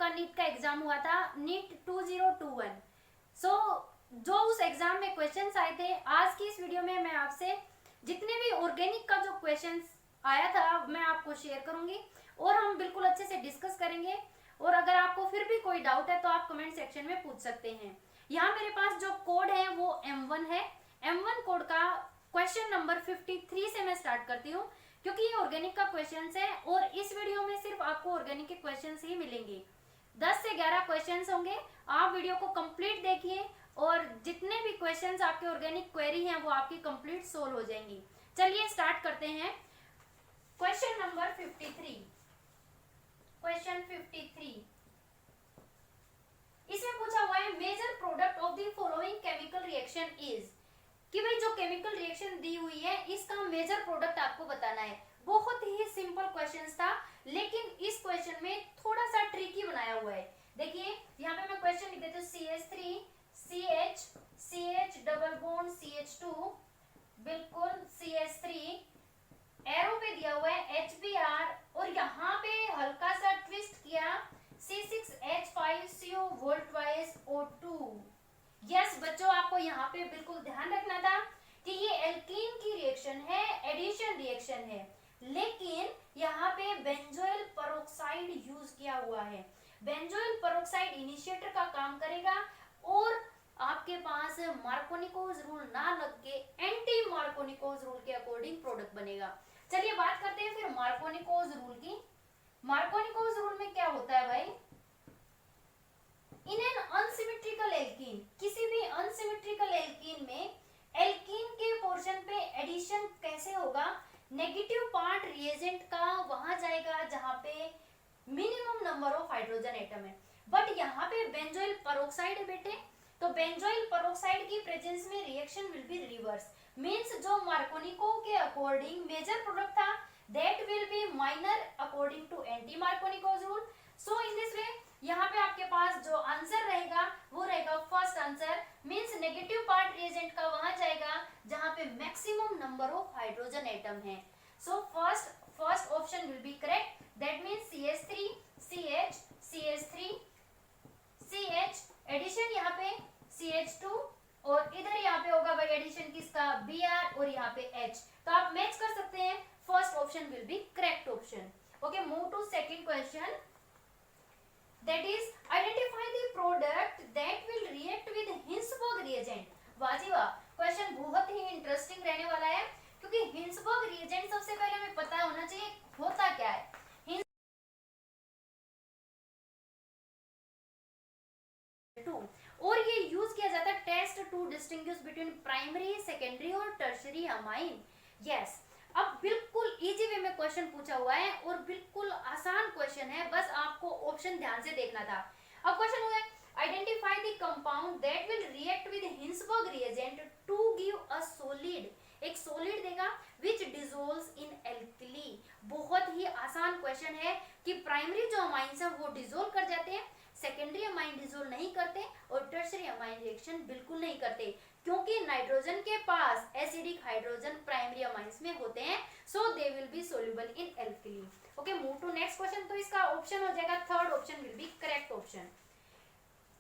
आपका नीट का एग्जाम हुआ था, नीट 2021। जो उस एग्जाम में क्वेश्चंस आए थे, आज की इस वीडियो में मैं आपसे जितने भी ऑर्गेनिक का जो क्वेश्चंस आया था मैं आपको शेयर करूंगी और हम बिल्कुल अच्छे से डिस्कस करेंगे। और अगर आपको फिर भी कोई डाउट है तो आप कमेंट सेक्शन में पूछ सकते हैं। यहाँ मेरे पास जो कोड है वो M1 है। M1 कोड का क्वेश्चन नंबर 53 से मैं स्टार्ट करती हूँ, क्योंकि ये ऑर्गेनिक का क्वेश्चन है और इस वीडियो में सिर्फ आपको ऑर्गेनिक के क्वेश्चन ही मिलेंगे। 10 से 11 क्वेश्चन होंगे। आप वीडियो को कंप्लीट देखिए और जितने भी क्वेश्चंस आपके ऑर्गेनिक क्वेरी हैं वो आपकी कंप्लीट सोल्व हो जाएंगी। चलिए स्टार्ट करते हैं। Question number 53। क्वेश्चन 53 इसमें पूछा हुआ है major product of the following chemical reaction is, कि भाई जो केमिकल रिएक्शन दी हुई है इसका मेजर प्रोडक्ट आपको बताना है। बहुत ही सिंपल क्वेश्चन था, लेकिन इस क्वेश्चन में थोड़ा सा ट्रिकी बनाया हुआ है। देखिए यहाँ पे मैं क्वेश्चन लिख देती हूँ, CH3 CH CH double bond CH2, बिल्कुल CH3, एरो पे दिया हुआ है HBr और यहाँ पे हल्का सा ट्विस्ट किया C6H5CO volt wise O2। Yes बच्चों, आपको यहाँ पे बिल्कुल ध्यान रखना था कि ये एल्कीन की रिएक्शन है, एडिशन रिएक्शन है, लेकिन यहाँ पे बेंजोइल पेरोक्साइड यूज किया हुआ है। बेंजोइल पेरोक्साइड इनिशिएटर का काम करेगा और आपके पास मार्कोनिकोज रूल ना लग के एंटी मार्कोनिकोज रूल के अकॉर्डिंग प्रोडक्ट बनेगा। चलिए बात करते हैं फिर मार्कोनिकोज रूल की। मार्कोनिकोज रूल में क्या होता है भाई, इन एन अनसिमेट्रिकल एल्कीन, किसी भी अनसिमेट्रिकल एल्कीन में एल्कीन के पोर्शन पे एडिशन कैसे होगा, नेगेटिव पार्ट रिएजेंट का वहां जाएगा जहां पे minimum number of hydrogen atom है। बट यहाँ पे बेंजोइल पेरोक्साइड है बेटे, तो बेंजोइल पेरोक्साइड की प्रेजेंस में reaction will be reverse, means जो मार्कोनिको के अकॉर्डिंग मेजर प्रोडक्ट था that will be minor according to anti Markovnikov rule. So in this way यहाँ पे आपके पास जो आंसर रहेगा वो रहेगा first answer, means negative part reagent का वहां जाएगा जहां पे maximum number of hydrogen atom है। So first option will be correct, that means CH3 CH CH3 CH addition यहाँ पे CH2 और इधर यहाँ पे होगा भाई एडिशन किसका Br और यहाँ पे H, तो आप मैच कर सकते हैं। First option will be correct option. Okay, move to second question, that is identify the product that will react with Hinsberg reagent. वाह जी वाह, क्वेश्चन बहुत ही इंटरेस्टिंग रहने वाला है, क्योंकि हिंसबर्ग रिएजेंट सबसे पहले हमें पता होना चाहिए होता क्या है। और ये यूज किया जाता है test to distinguish between primary, secondary और टर्शरी अमाइन। यस, अब बिल्कुल इजी वे में क्वेश्चन पूछा हुआ है और बिल्कुल आसान क्वेश्चन है, बस आपको ऑप्शन ध्यान से देखना था। अब क्वेश्चन हुआ है identify the compound that will react with Hinsberg reagent to give a solid, एक सॉलिड देगा विच डिसोल्व्स इन एल्कली। बहुत ही आसान क्वेश्चन है कि प्राइमरी जो अमाइंस है वो डिसोल्व कर जाते हैं, सेकेंडरी अमाइन डिसोल्व नहीं करते और टर्शरी अमाइन रिएक्शन बिल्कुल नहीं करते, क्योंकि नाइट्रोजन के पास एसिडिक हाइड्रोजन प्राइमरी अमाइंस में होते हैं, so they will be soluble in alkali. Okay, move to next question, तो इसका ऑप्शन हो जाएगा third option will be correct option.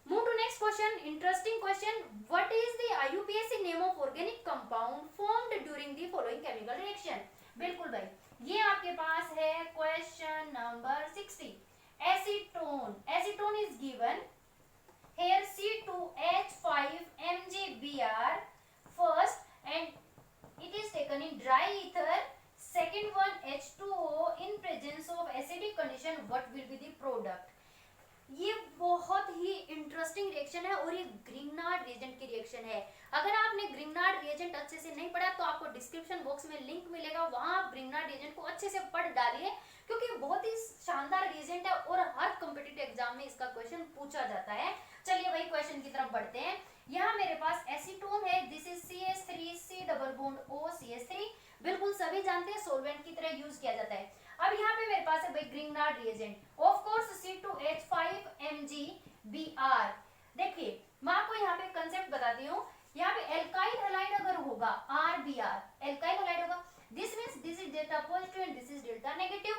Move to next question, interesting question, what is the IUPAC name of organic compound formed during the following chemical reaction. बिल्कुल भाई, ये आपके पास है question number 60। Acetone, acetone is given here C2H5 MgBr first and it is taken in dry ether, second one H2O in presence of acidic condition, what will be the product। ये बहुत ही interesting reaction है और ये Grignard reagent की reaction है। अगर आपने Grignard reagent अच्छे से नहीं पढ़ा तो आपको डिस्क्रिप्शन बॉक्स में लिंक मिलेगा, वहां आप ग्रिग्नार्ड रिएजेंट को अच्छे से पढ़ डालिए, क्योंकि बहुत ही शानदार रिएजेंट है और हर कॉम्पिटिटिव एग्जाम में इसका क्वेश्चन पूछा जाता है। चलिए भाई क्वेश्चन की तरफ बढ़ते हैं। यहाँ मेरे पास एसीटोन है, this is CH3 C double bond O CH3, बिल्कुल सभी जानते हैं सॉल्वेंट की तरह यूज किया जाता है। अब यहाँ पे मेरे पास है भाई Grignard reagent, of course C2H5 MgBr। देखिए मैं आपको यहाँ पे कंसेप्ट बताती हूँ, यहाँ पे एल्काइल हैलाइड अगर होगा RBr, एल्काइल हैलाइड होगा, this means this is delta positive and this is delta negative,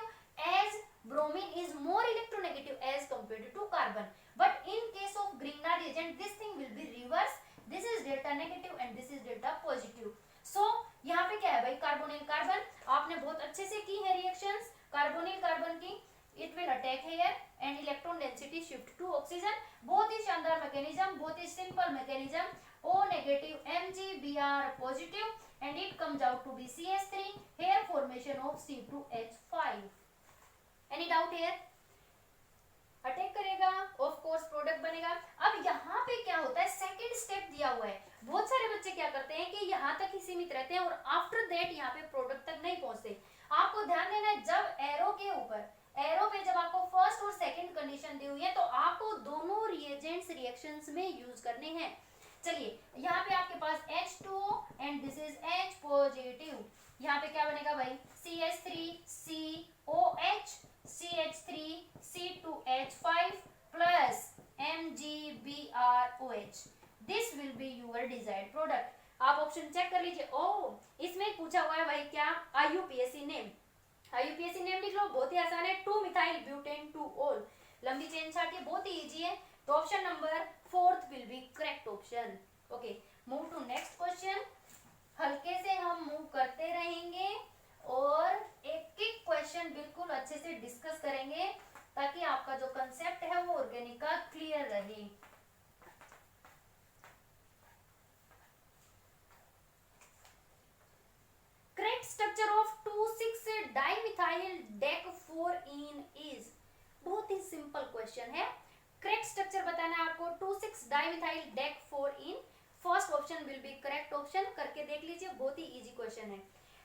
as bromine is more electronegative as compared to carbon, but in case of Grignard reagent this thing will be reverse. This is delta negative and this is delta positive. So यहाँ पे क्या है भाई, carbonyl carbon, आपने बहुत अच्छे से की है रिएक्शंस कार्बोनिल कार्बन की. It will attack here and electron density shift to oxygen. बहुत ही शानदार मैकेनिज्म, बहुत ही simple mechanism. O negative MgBr positive and it comes out to be CH3. Here formation of C2H5. Any doubt here? Attack करेगा, of course product बनेगा. अब यहाँ पे क्या होता है, सेकंड स्टेप दिया हुआ है. बहुत सारे बच्चे क्या करते हैं कि यहाँ तक ही सीमित रहते हैं और आफ्टर दैट यहाँ पे प्रोडक्ट तक नहीं पहुंचते. आपको ध्यान देना है, जब एरो के ऊपर एरो पे जब आपको फर्स्ट और सेकंड कंडीशन दी हुई है तो आपको दोनों रिएजेंट्स रिएक्शंस में यूज करने हैं. चलिए यहाँ पे आपके पास H2O and this is H positive. यहाँ पे क्या बनेगा भाई, CH3COH CH3 C2H5 plus MgBrOH. This will be your desired product. आप ऑप्शन चेक कर लीजिए. ओह, इसमें पूछा हुआ है भाई क्या, IUPAC नेम. IUPAC नेम लिख लो, बहुत ही आसान है. 2 मिथाइल ब्यूटेन 2 ऑल. लंबी चेन चार्ट ये बहुत ही इजी है. तो option number 4 will be correct option. Okay, move to next question. हल्के से हम मूव करते रहेंगे और एक एक क्वेश्चन बिल्कुल अच्छे से डिस्कस करेंगे ताकि आपका जो कंसेप्ट है वो ऑर्गेनिक का क्लियर रहे. Correct structure of 2,6-dimethyl-DEC-4-ene is. बहुत ही सिंपल क्वेश्चन है. करेक्ट स्ट्रक्चर बताना है आपको 2,6-dimethyl-DEC-4-ene. First option will be correct option. करके देख लीजिए, बहुत ही इजी क्वेश्चन है.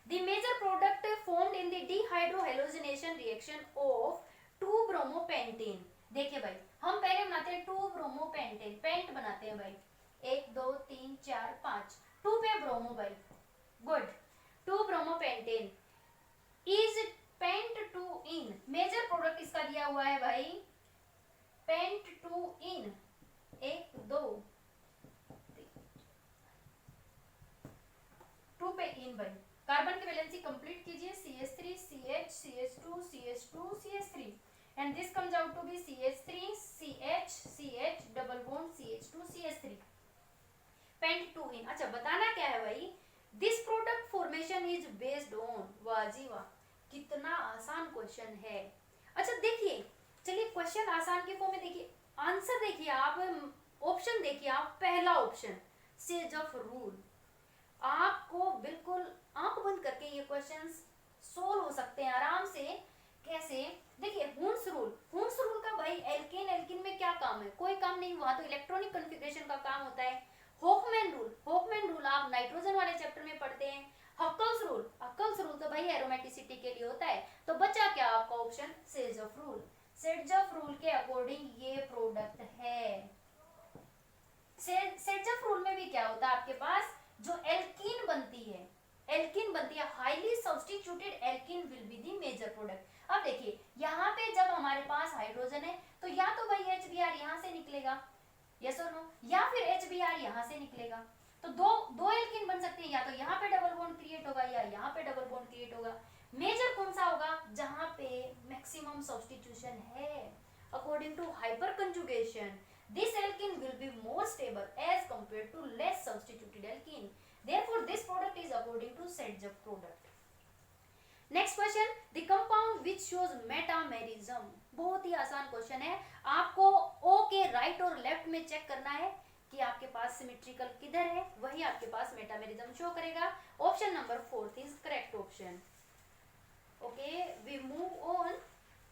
The major product formed in the dehydrohallucination reaction of 2-bromopentane. देखिए भाई, हम पहले बनाते हैं 2-bromopentane. पेंट बनाते हैं भाई, 1 2 3 4 5. 2 पे ब्रोमो भाई, good. 2-bromopentane is pent to in. Major product इसका दिया हुआ है भाई, पेंट टू इन. 1 2 2 पे इन भाई. कार्बन की वैलेंसी कंप्लीट कीजिए, CH3 CH CH2 CH2 CH3 and this comes out to be CH3 CH CH double bond CH2 CH3 pent two ene. अच्छा, बताना क्या है भाई, this product formation is based on. वाह जी वाह, कितना आसान क्वेश्चन है. अच्छा देखिए, चलिए क्वेश्चन आसान के फॉर्म में देखिए, आंसर देखिए आप, ऑप्शन देखिए आप. पहला ऑप्शन सेज ऑफ रूल. आपको बिल्कुल आंख बंद करके ये क्वेश्चंस सोल्व हो सकते हैं आराम से. कैसे, देखिए हुन्स रूल. हुन्स रूल का भाई एल्केन एल्किन में क्या काम है, कोई काम नहीं. वहां तो इलेक्ट्रॉनिक कॉन्फ़िगरेशन का काम होता है. होफमैन रूल, होफमैन रूल आप नाइट्रोजन वाले चैप्टर में पढ़ते हैं. हक्कल्स रूल, हक्कल्स रूल तो भाई एरोमेटिसिटी के लिए होता है. तो बचा क्या आपका ऑप्शन, सेजफ रूल. सेजफ रूल के अकॉर्डिंग ये प्रोडक्ट है. सेजफ रूल में भी क्या होता है आपके पास, जो एल्कीन बनती है, एल्कीन बनती है, highly substituted alkene will be the major product. अब देखिए यहाँ पे जब हमारे पास हाइड्रोजन है तो या तो भाई HBr यहाँ से निकलेगा, यस और नो, या फिर HBr यहाँ से निकलेगा. तो दो एल्कीन बन सकते हैं, या तो यहाँ पे डबल बॉन्ड क्रिएट होगा या यहाँ पे डबल बॉन्ड क्रिएट होगा. मेजर कौन सा होगा, जहाँ पे मैक्सिमम सब्स्टिट्यूशन है. According to hyperconjugation this alkene will be more stable as compared to less substituted alkene. Therefore, this product is according to Sedgwick product. Next question, the compound which shows metamerism. बहुत ही आसान question है. आपको O के right और left में check करना है कि आपके पास सिमेट्रिकल किधर है, वही आपके पास मेटामेरिज्म शो करेगा. Option number 4 is correct option. Okay, we move on.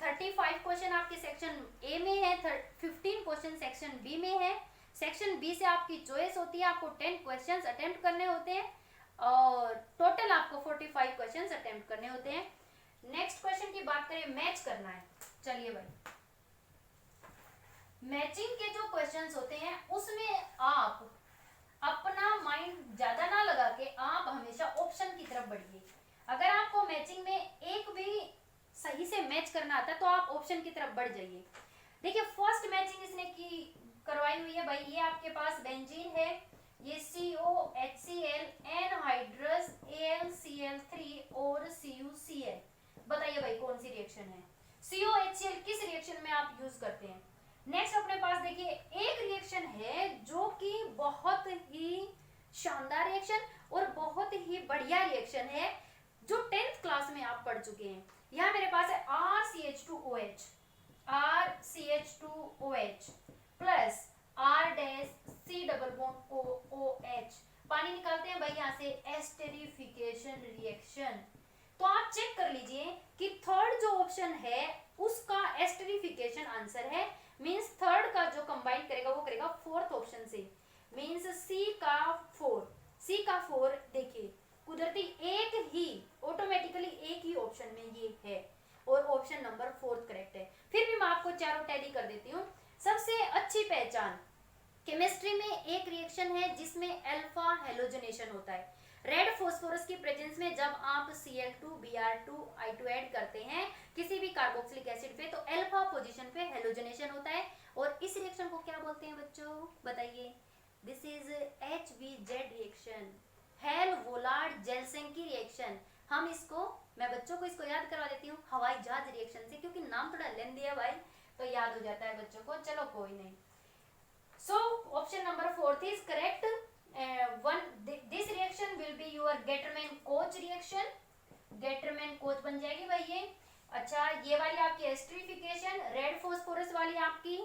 35 question आपके सेक्शन ए में है, 15 क्वेश्चन सेक्शन बी में है. सेक्शन बी से आपकी चॉइस होती है, आपको 10 क्वेश्चंस अटेम्प्ट करने होते हैं और टोटल आपको 45 क्वेश्चंस अटेम्प्ट करने होते हैं. नेक्स्ट क्वेश्चन की बात करें, मैच करना है. चलिए भाई, मैचिंग के जो क्वेश्चंस होते हैं उसमें आप अपना माइंड ज्यादा ना लगा के आप हमेशा ऑप्शन की तरफ बढ़िए. अगर आपको मैचिंग में एक भी सही से मैच करना आता है तो आप ऑप्शन की तरफ बढ़ जाइए. देखिए फर्स्ट मैचिंग इसने की करवाई हुई है भाई. ये आपके पास बेंजीन है, ये COHCl एनहाइड्रस AlCl3 और CuCl. बताइए भाई कौन सी रिएक्शन है. COHCl पढ़ चुके हैं। यहाँ मेरे पास है RCH2OH, RCH2OH plus R dash C double bond OOH। पानी निकालते हैं भाई यहाँ से, एस्टेरिफिकेशन रिएक्शन। तो आप चेक कर लीजिए कि थर्ड जो ऑप्शन है उसका एस्टेरिफिकेशन आंसर है, मींस थर्ड का जो कंबाइन करेगा वो करेगा फोर्थ ऑप्शन से, मींस सी का 4 देखिए कुदरती एक ही ऑटोमेटिकली एक ही ऑप्शन में ये है और ऑप्शन नंबर 4 करेक्ट है। फिर भी मैं आपको चारों टैली कर देती हूँ। सबसे अच्छी पहचान, केमिस्ट्री में एक रिएक्शन है जिसमें अल्फा हेलोजनेशन होता है। रेड फास्फोरस की प्रेजेंस में जब आप Cl2 Br2 I2 ऐड करते हैं किसी भी कार्बोक्सिलिक एसिड पे, तो अल्फा पोजीशन पे हेलोजनेशन होता है। और इस रिएक्शन को क्या बोलते हैं बच्चों, बताइए? This is HBZ reaction, Hell Volhard Zelinsky reaction. हम इसको, मैं बच्चों को इसको याद करवा देती हूँ हवाई जहाज रिएक्शन से, क्योंकि नाम थोड़ा लेंदी है भाई, तो याद हो जाता है बच्चों को। चलो कोई नहीं। So option number 4 is correct. This reaction will be your Gatterman-Koch reaction. Gatterman-Koch बन जाएगी भाई ये। अच्छा, ये वाली आपकी एस्टरीफिकेशन, रेड फास्फोरस वाली आपकी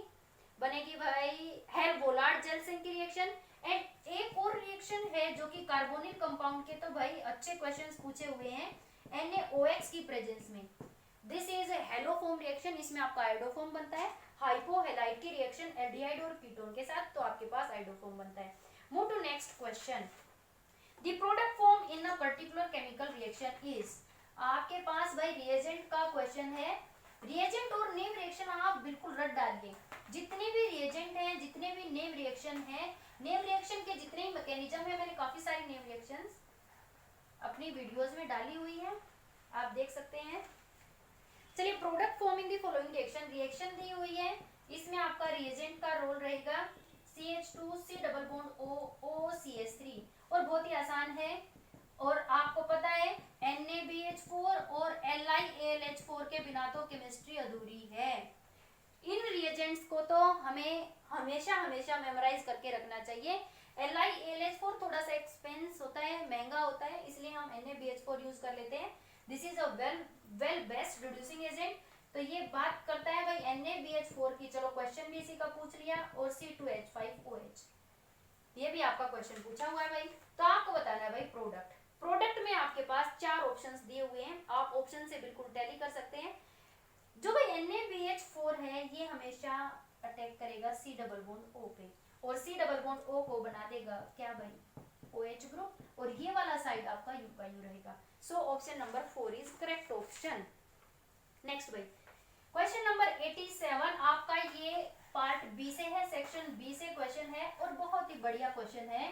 बनेगी भाई हेल-वोलार्ड जेल्सेंकी रिएक्शन। एंड एक और रिएक्शन है जो कि कार्बोनिल कंपाउंड के तो भाई अच्छे क्वेश्चंस पूछे हुए हैं NaOH की प्रेजेंस में। दिस इज हेलोफॉर्म रिएक्शन, इसमें आपका आइडोफॉर्म बनता है। हाइपोहेलाइड की रिएक्शन एल्डिहाइड और कीटोन के साथ, तो आपके पास आइडोफॉर्म बनता है। Move to next question. The product form in a particular chemical reaction is, आपके पास भाई रिएजेंट का क्वेश्चन है। रिएजेंट और नेम रिएक्शन आप बिल्कुल रट डालिए। जितने भी रिएजेंट हैं, जितने भी नेम रिएक्शन हैं, नेम रिएक्शन के जितने ही मैकेनिज्म है, मैंने काफी सारी नेम रिएक्शंस अपनी वीडियोस में डाली हुई है, आप देख सकते हैं। चलिए, product forming the following reaction, reaction दी हुई है, इसमें आपका रिएजेंट का रोल रहेगा CH2 C double bond OCH3, और बहुत ही आसान है। और आपको पता है NaBH4 और LiAlH4 के बिना तो केमिस्ट्री अधूरी है। इन रिएजेंट्स को तो हमें हमेशा हमेशा मेमोराइज करके रखना चाहिए। LiAlH4 थोड़ा सा एक्सपेंस होता है, महंगा होता है, इसलिए हम NaBH4 यूज कर लेते हैं। This is a well best reducing agent. तो ये बात करता है भाई NaBH4 की। चलो, क्वेश्चन भी इसी का पूछ लिया। और C2H5OH, ये भी आपका क्वेश्चन पूछा हुआ है भाई। तो आपको बताना है भाई प्रोडक्ट में आपके पास 4 ऑप्शंस दिए हुए हैं, आप ऑप्शन से बिल्कुल टैली कर सकते हैं। जो भाई NaBH4 है ये हमेशा अटैक करेगा C डबल बॉन्ड O पे, और C डबल बॉन्ड O को बना देगा क्या भाई, OH ग्रुप, और ये वाला साइड आपका U का U रहेगा। So option number 4 is correct option. Next भाई, क्वेश्चन नंबर 87 आपका ये पार्ट बी से है, सेक्शन बी से क्वेश्चन है, और बहुत ही बढ़िया क्वेश्चन है।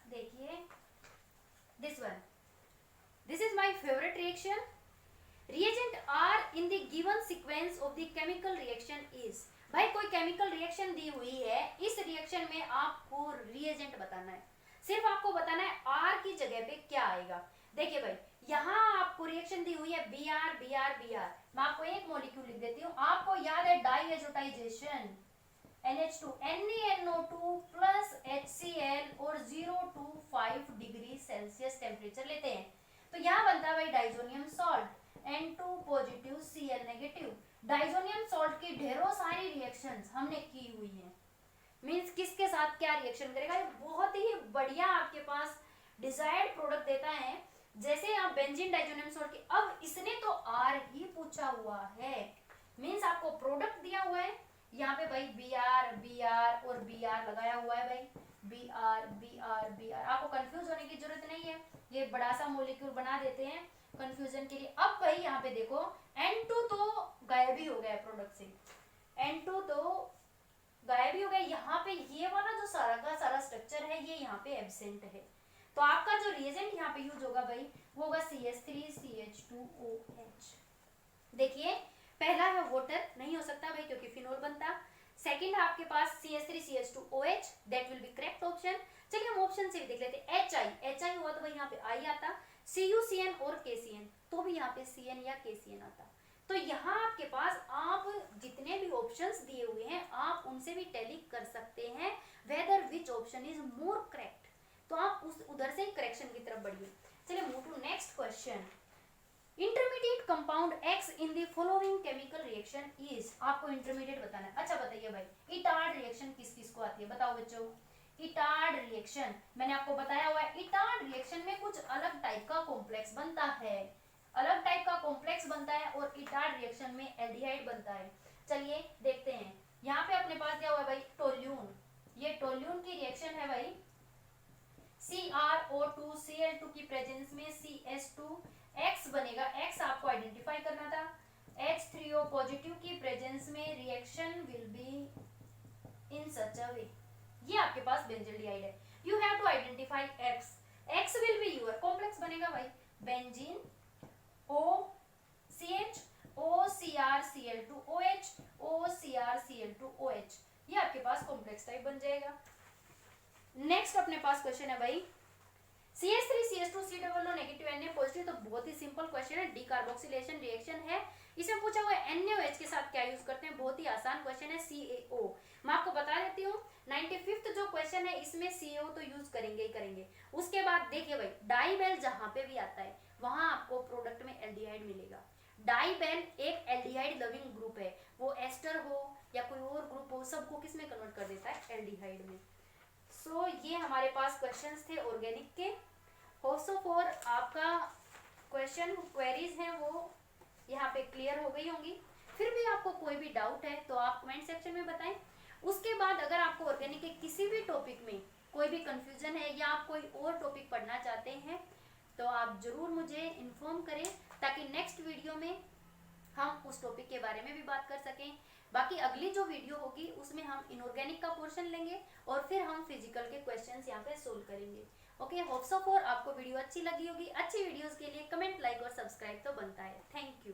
देखिए this one, this is my favourite reaction. Reagent are in the given sequence of the chemical reaction is, भाई कोई केमिकल रिएक्शन दी हुई है, इस रिएक्शन में आपको रिएजेंट बताना है। सिर्फ आपको बताना है आर की जगह पे क्या आएगा। देखिए भाई, यहाँ आपको रिएक्शन दी हुई है Br। मैं आपको एक मॉलिक्यूल लिख देती हूँ। आपको याद है diazotisation, NH2 NaNO2 plus HCl और 0 to 5 डिग्री सेल्सियस टेम्परेचर लेते हैं, तो यहाँ बनता है भाई diazonium salt, N2 positive Cl negative. Diazonium salt की ढेरों सारी रिएक्शंस हमने की हुई हैं, मींस किसके साथ क्या रिएक्शन करेगा। ये बहुत ही बढ़िया आपके पास डिजायर्ड प्रोडक्ट देता है। जैसे आप बेंजीन डाइजोनियम सॉल्ट की, अब इसने तो आर ही पूछा हुआ है, मींस आपको प्रोडक्ट दिया हुआ है, यहाँ पे भाई Br और Br लगाया हुआ है भाई, Br। आपको कंफ्यूज होने की जरूरत नहीं है, ये बड़ा सा मॉलिक्यूल बना देते हैं कंफ्यूजन के लिए। अब भाई यहाँ पे देखो N2 तो गायब ही हो गया प्रोडक्ट से, N2 तो गायब ही हो गया। यहाँ पे ये वाला जो सारा का सारा स्ट्रक्चर है ये यहाँ पे एब्सेंट है, तो आपका जो रिएजेंट यहाँ पे यूज होगा भाई वो होगा CH3CH2OH। देखिए, पहला है वाटर, नहीं हो सकता भाई क्योंकि फिनोल बनता। सेकंड है आपके पास CH3CH2OH, that will be correct option. चलिए हम ऑप्शन से भी देख लेते हैं। HI हुआ तो भाई यहाँ पे I आता, CuCN और KCN तो भी यहाँ पे CN या KCN आता। तो यहाँ आपके पास आप जितने भी ऑप्शंस दिए हुए हैं आप उनसे भी टैली कर सकते हैं whether which option is more correct, तो आप उस उधर से ही करेक्शन की तरफ बढ़िए। चलिए move to next question. Intermediate compound X in the following chemical reaction is, आपको इंटरमीडिएट बताना है। अच्छा बताइए भाई, इटार्ड रिएक्शन किस किस को आती है, बताओ बच्चों। इटार्ड रिएक्शन मैंने आपको बताया हुआ है, इटार्ड रिएक्शन में कुछ अलग टाइप का कॉम्प्लेक्स बनता है, अलग टाइप का कॉम्प्लेक्स बनता है, और इटार्ड रिएक्शन में एल्डिहाइड बनता है। चलिए देखते हैं, यहाँ पे अपने पास दिया हुआ है भाई टोल्यून, ये टोल्यून की रिएक्शन है भाई, CrO2 Cl2 की प्रेजेंस में CH2 X बनेगा, X आपको आइडेंटिफाई करना था। H3O पॉजिटिव की प्रेजेंस में reaction will be in such a way, ये आपके पास बेंजल्डिहाइड है, you have to identify X, X will be your complex बनेगा भाई बेंजीन OCH OCrCl2OH OCrCl2OH, ये आपके पास कॉम्प्लेक्स टाइप बन जाएगा। नेक्स्ट अपने पास क्वेश्चन है भाई CH3CH2C double negative Na positive, तो बहुत ही सिंपल क्वेश्चन है, डीकार्बोक्सिलेशन रिएक्शन है। इसमें पूछा हुआ है NaOH के साथ क्या यूज करते हैं, बहुत ही आसान क्वेश्चन है, CaO। मैं आपको बता देती हूँ 95th जो क्वेश्चन है इसमें CaO तो यूज करेंगे ही करेंगे। उसके बाद देखिए भाई, डाइबेल जहां पे भी आता है वहां आपको प्रोडक्ट में एल्डिहाइड मिलेगा। डाइबेल एक एल्डिहाइड लविंग ग्रुप है, वो एस्टर हो या कोई और ग्रुप हो, सबको किस में कन्वर्ट कर देता है, एल्डिहाइड में। सो ये हमारे पास क्वेश्चंस थे ऑर्गेनिक के। होप्सो फॉर आपका क्वेश्चन क्वेरीज हैं वो यहाँ पे क्लियर हो गई होंगी। फिर भी आपको कोई भी डाउट है तो आप कमेंट सेक्शन में बताएं। उसके बाद अगर आपको ऑर्गेनिक के किसी भी टॉपिक में कोई भी कंफ्यूजन है या आप कोई और टॉपिक पढ़ना चाहते हैं तो आप जरूर मुझे इन्फॉर्म करें, ताकि नेक्स्ट वीडियो में हम उस टॉपिक के बारे में भी बात कर सकें। बाकी अगली जो वीडियो होगी उसमें हम इनऑर्गेनिक का पोर्शन लेंगे और फिर हम फिजिकल के क्वेश्चंस यहाँ पे सोल्व करेंगे। ओके, होप्स ऑफ आपको वीडियो अच्छी लगी होगी। अच्छी वीडियोस के लिए कमेंट, लाइक और सब्सक्राइब तो बनता है। Thank you.